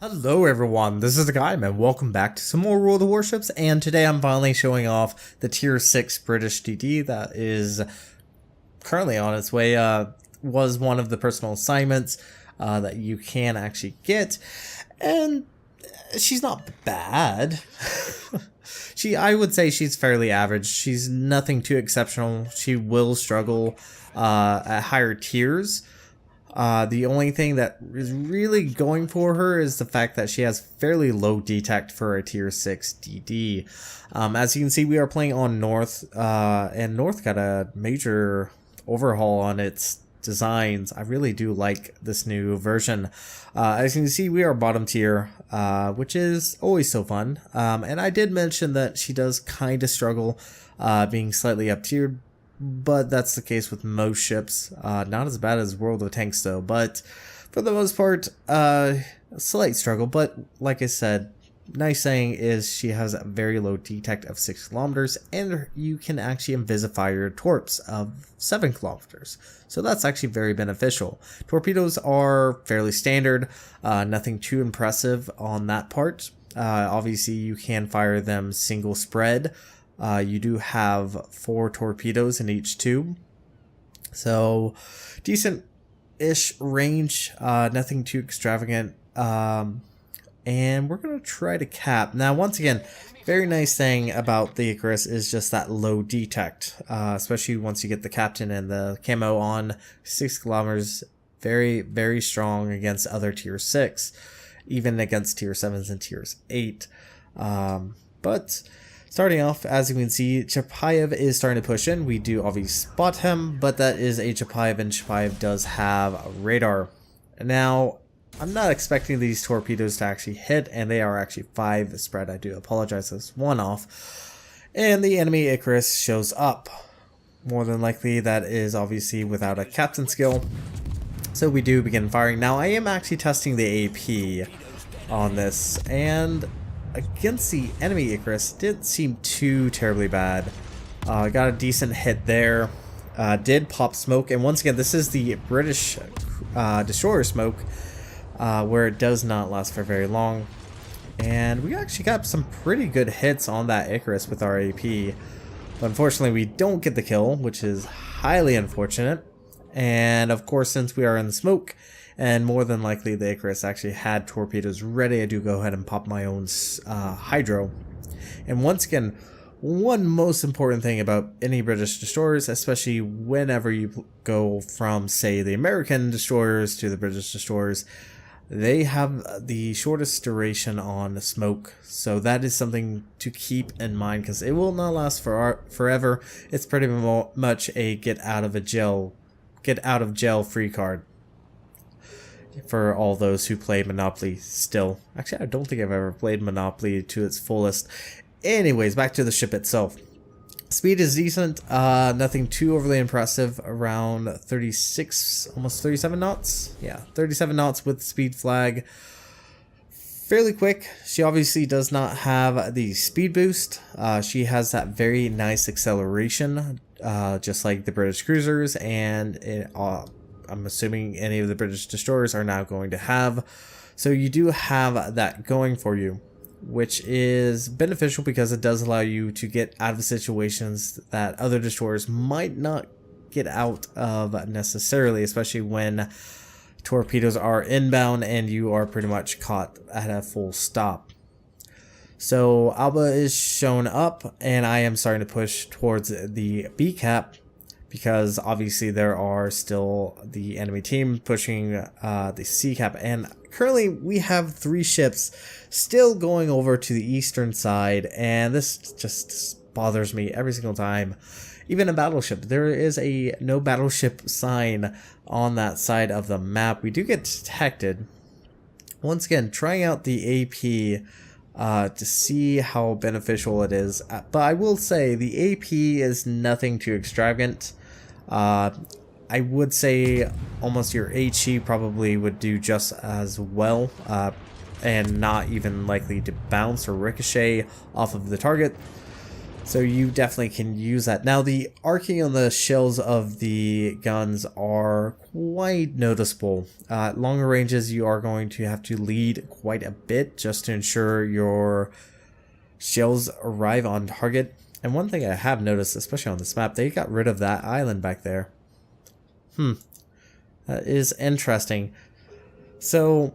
Hello everyone, this is the Hakaym and welcome back to some more World of Warships, and today I'm finally showing off the tier 6 British DD that is currently on its way. Was one of the personal assignments that you can actually get, and she's not bad. I would say she's fairly average. She's nothing too exceptional. She will struggle at higher tiers. The only thing that is really going for her is the fact that she has fairly low detect for a tier 6 DD. As you can see, we are playing on North, and North got a major overhaul on its designs. I really do like this new version. As you can see, we are bottom tier, which is always so fun. And I did mention that she does kind of struggle being slightly up tiered, but that's the case with most ships. Not as bad as World of Tanks though, but for the most part, a slight struggle. But like I said, nice thing is she has a very low detect of 6 kilometers, and you can actually invisify your torps of 7 kilometers. So that's actually very beneficial. Torpedoes are fairly standard, nothing too impressive on that part. Obviously you can fire them single spread. You do have 4 torpedoes in each tube, so decent-ish range, nothing too extravagant, and we're going to try to cap. Now, once again, very nice thing about the Icarus is just that low detect, especially once you get the captain and the camo on. 6 kilometers, very, very strong against other tier 6, even against tier 7s and tiers 8, but starting off, as you can see, Chapayev is starting to push in. We do obviously spot him, but that is a Chapayev, and Chapayev does have a radar. Now, I'm not expecting these torpedoes to actually hit, and they are actually 5 spread. I do apologize, that's 1 off. And the enemy Icarus shows up. More than likely, that is obviously without a captain skill. So we do begin firing. Now, I am actually testing the AP on this, and against the enemy Icarus didn't seem too terribly bad. Got a decent hit there. Did pop smoke, and once again, this is the British destroyer smoke, where it does not last for very long. And we actually got some pretty good hits on that Icarus with our AP. But unfortunately, we don't get the kill, which is highly unfortunate. And of course, since we are in the smoke, and more than likely the Icarus actually had torpedoes ready, I do go ahead and pop my own hydro. And once again, one most important thing about any British destroyers, especially whenever you go from, say, the American destroyers to the British destroyers, they have the shortest duration on smoke. So that is something to keep in mind, because it will not last forever. It's pretty much a get out of jail free card for all those who play Monopoly still. Actually, I don't think I've ever played Monopoly to its fullest. Anyways, back to the ship itself. Speed is decent, nothing too overly impressive, around 36, almost 37 knots. Yeah, 37 knots with speed flag. Fairly quick. She obviously does not have the speed boost. She has that very nice acceleration, just like the British cruisers, and I'm assuming any of the British destroyers are now going to have. So you do have that going for you, which is beneficial because it does allow you to get out of situations that other destroyers might not get out of necessarily, especially when torpedoes are inbound and you are pretty much caught at a full stop. So Alba is shown up, and I am starting to push towards the B cap, because obviously there are still the enemy team pushing the C cap, and currently we have 3 ships still going over to the eastern side, and this just bothers me every single time. Even a battleship, there is a no battleship sign on that side of the map. We do get detected. Once again, trying out the AP to see how beneficial it is, but I will say the AP is nothing too extravagant. I would say almost your HE probably would do just as well, and not even likely to bounce or ricochet off of the target. So you definitely can use that. Now the arcing on the shells of the guns are quite noticeable. At longer ranges you are going to have to lead quite a bit just to ensure your shells arrive on target. And one thing I have noticed, especially on this map, they got rid of that island back there. That is interesting. So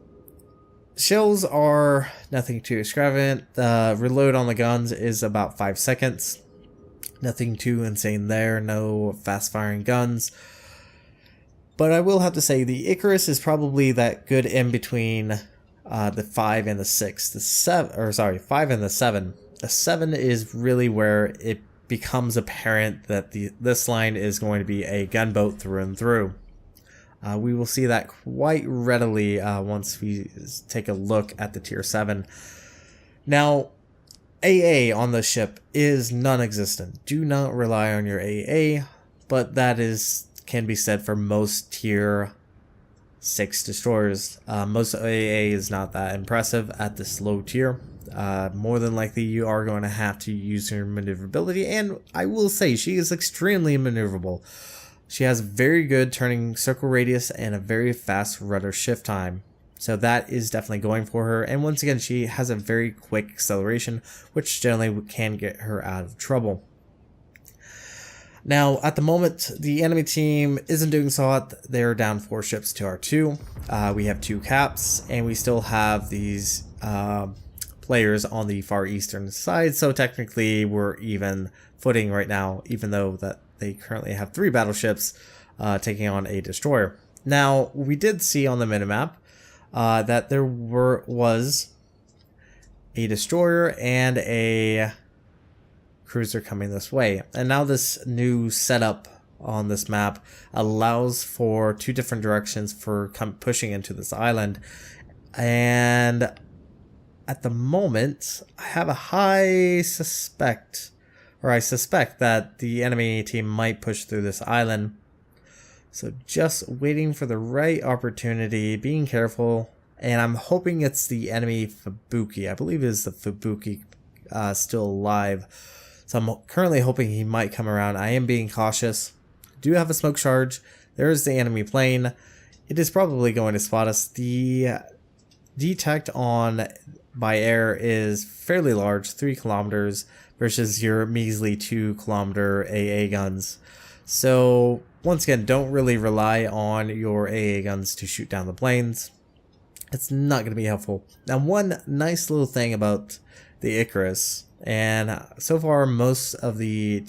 shells are nothing too extravagant. The reload on the guns is about 5 seconds. Nothing too insane there. No fast firing guns. But I will have to say the Icarus is probably that good in between the 5 and the 6. The 5 and the 7. The 7 is really where it becomes apparent that this line is going to be a gunboat through and through. We will see that quite readily once we take a look at the tier 7. Now, AA on the ship is non-existent. Do not rely on your AA, but that can be said for most tier 6 destroyers. Most AA is not that impressive at this low tier. More than likely you are going to have to use her maneuverability, and I will say she is extremely maneuverable. She has very good turning circle radius and a very fast rudder shift time. So that is definitely going for her. And once again, she has a very quick acceleration, which generally can get her out of trouble. Now, at the moment, the enemy team isn't doing so hot. They're down 4 ships to our 2. We have 2 caps, and we still have these players on the far eastern side. So technically, we're even footing right now, even though that they currently have 3 battleships taking on a destroyer. Now, we did see on the minimap that there was a destroyer and a cruiser coming this way. And now this new setup on this map allows for 2 different directions for pushing into this island. And at the moment, I have a I suspect that the enemy team might push through this island. So just waiting for the right opportunity, being careful, and I'm hoping it's the enemy Fubuki. I believe it is the Fubuki still alive. So I'm currently hoping he might come around. I am being cautious. Do have a smoke charge. There is the enemy plane. It is probably going to spot us. The detect on by air is fairly large, 3 kilometers versus your measly 2 kilometer AA guns. So once again, don't really rely on your AA guns to shoot down the planes. It's not going to be helpful. Now, one nice little thing about the Icarus, and so far most of the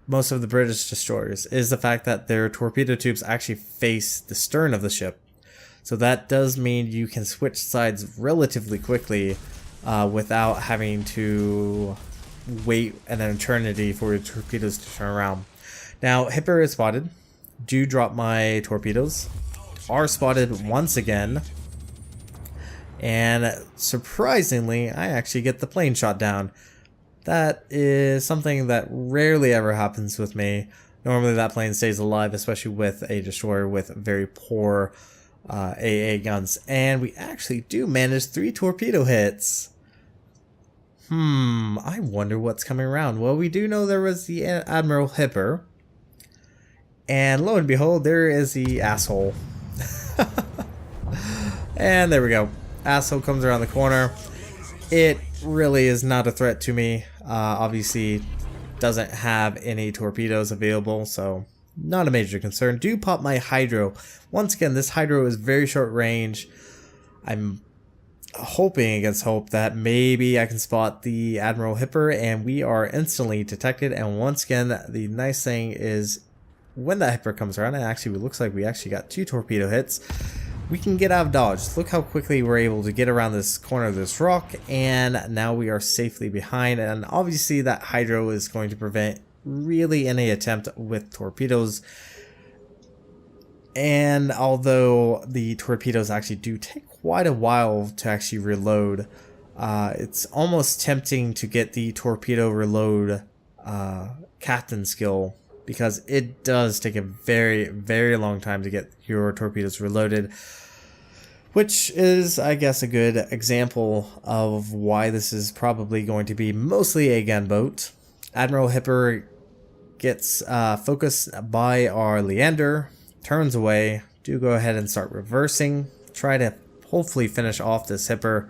British destroyers, is the fact that their torpedo tubes actually face the stern of the ship. So that does mean you can switch sides relatively quickly without having to wait an eternity for your torpedoes to turn around. Now, Hipper is spotted. Do drop my torpedoes. Are spotted once again. And surprisingly, I actually get the plane shot down. That is something that rarely ever happens with me. Normally that plane stays alive, especially with a destroyer with very poor AA guns. And we actually do manage 3 torpedo hits. I wonder what's coming around. Well, we do know there was the Admiral Hipper. And lo and behold, there is the asshole. And there we go. Asshole comes around the corner. It really is not a threat to me. Obviously doesn't have any torpedoes available, so not a major concern. Do pop my hydro. Once again, this hydro is very short range. I'm hoping against hope that maybe I can spot the Admiral Hipper and we are instantly detected. And once again, the nice thing is when that Hipper comes around, and actually it looks like we actually got 2 torpedo hits, we can get out of dodge. Look how quickly we're able to get around this corner of this rock, and now we are safely behind. And obviously that hydro is going to prevent really any attempt with torpedoes. And although the torpedoes actually do take quite a while to actually reload, it's almost tempting to get the torpedo reload captain skill, because it does take a very, very long time to get your torpedoes reloaded. Which is, I guess, a good example of why this is probably going to be mostly a gunboat. Admiral Hipper gets focused by our Leander, turns away, do go ahead and start reversing, try to hopefully finish off this Hipper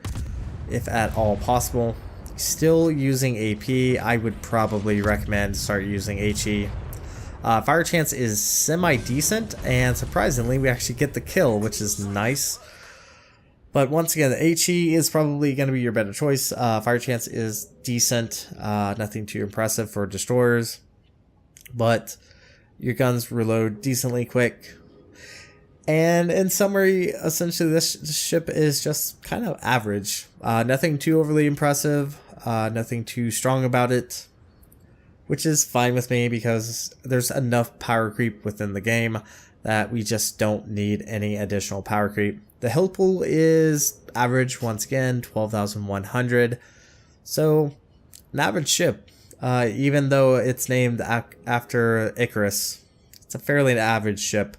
if at all possible. Still using AP, I would probably recommend start using HE. Fire chance is semi-decent, and surprisingly we actually get the kill, which is nice. But once again, the HE is probably going to be your better choice. Fire chance is decent, nothing too impressive for destroyers, but your guns reload decently quick. And in summary, essentially this ship is just kind of average. Nothing too overly impressive, nothing too strong about it, which is fine with me because there's enough power creep within the game that we just don't need any additional power creep. The health pool is average once again, 12,100. So an average ship, even though it's named after Icarus. It's a fairly average ship.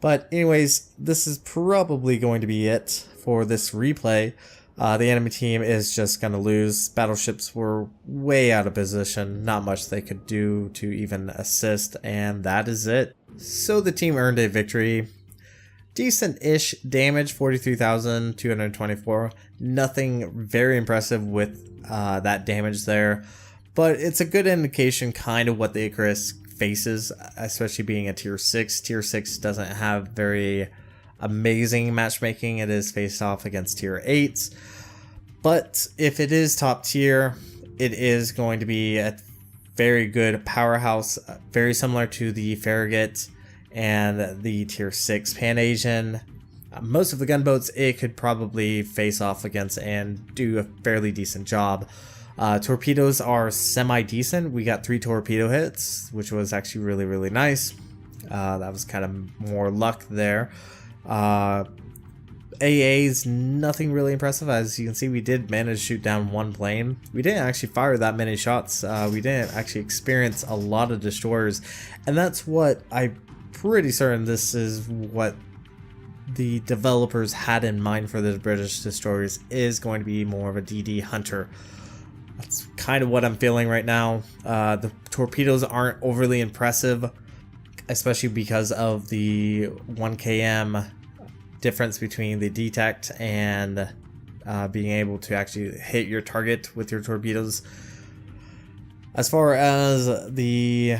But anyways, this is probably going to be it for this replay. The enemy team is just going to lose. Battleships were way out of position. Not much they could do to even assist, and that is it. So the team earned a victory. Decent-ish damage, 43,224. Nothing very impressive with that damage there. But it's a good indication kind of what the Icarus faces, especially being a tier 6. Tier 6 doesn't have very amazing matchmaking. It is faced off against tier 8s. But if it is top tier, it is going to be a very good powerhouse, very similar to the Farragut and the tier 6 Pan-Asian. Most of the gunboats it could probably face off against and do a fairly decent job. Torpedoes are semi-decent. We got 3 torpedo hits, which was actually really nice. That was kind of more luck there. AA's nothing really impressive. As you can see, we did manage to shoot down 1 plane. We didn't actually fire that many shots. We didn't actually experience a lot of destroyers, and that's what I'm pretty certain this is what the developers had in mind for the British destroyers, is going to be more of a DD hunter. That's kind of what I'm feeling right now. The torpedoes aren't overly impressive, especially because of the 1 km difference between the detect and being able to actually hit your target with your torpedoes. As far as the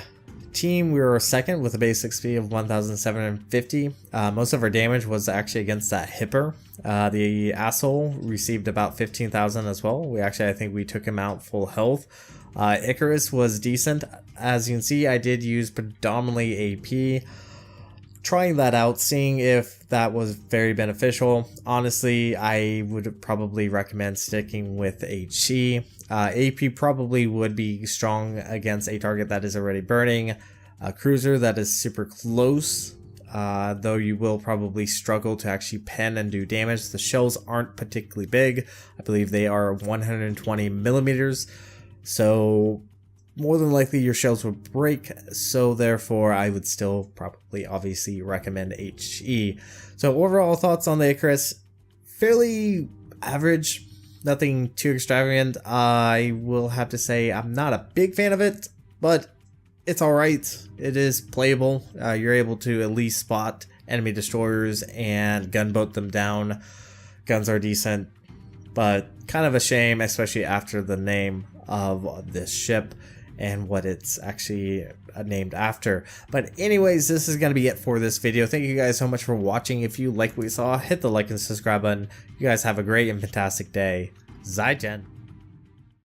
team, we were second with a base XP of 1,750. Most of our damage was actually against that Hipper. The asshole received about 15,000 as well. I think we took him out full health. Icarus was decent. As you can see, I did use predominantly AP. Trying that out, seeing if that was very beneficial. Honestly, I would probably recommend sticking with HE. AP probably would be strong against a target that is already burning. A cruiser that is super close, though you will probably struggle to actually pen and do damage. The shells aren't particularly big. I believe they are 120 millimeters. So more than likely your shells will break, so therefore I would still probably obviously recommend HE. So overall thoughts on the Icarus, fairly average, nothing too extravagant. I will have to say I'm not a big fan of it, but it's alright. It is playable. You're able to at least spot enemy destroyers and gunboat them down. Guns are decent, but kind of a shame, especially after the name of this ship and what it's actually named after. But anyways, this is going to be it for this video. Thank you guys so much for watching. If you like what you saw, hit the like and subscribe button. You guys have a great and fantastic day. Zaijian.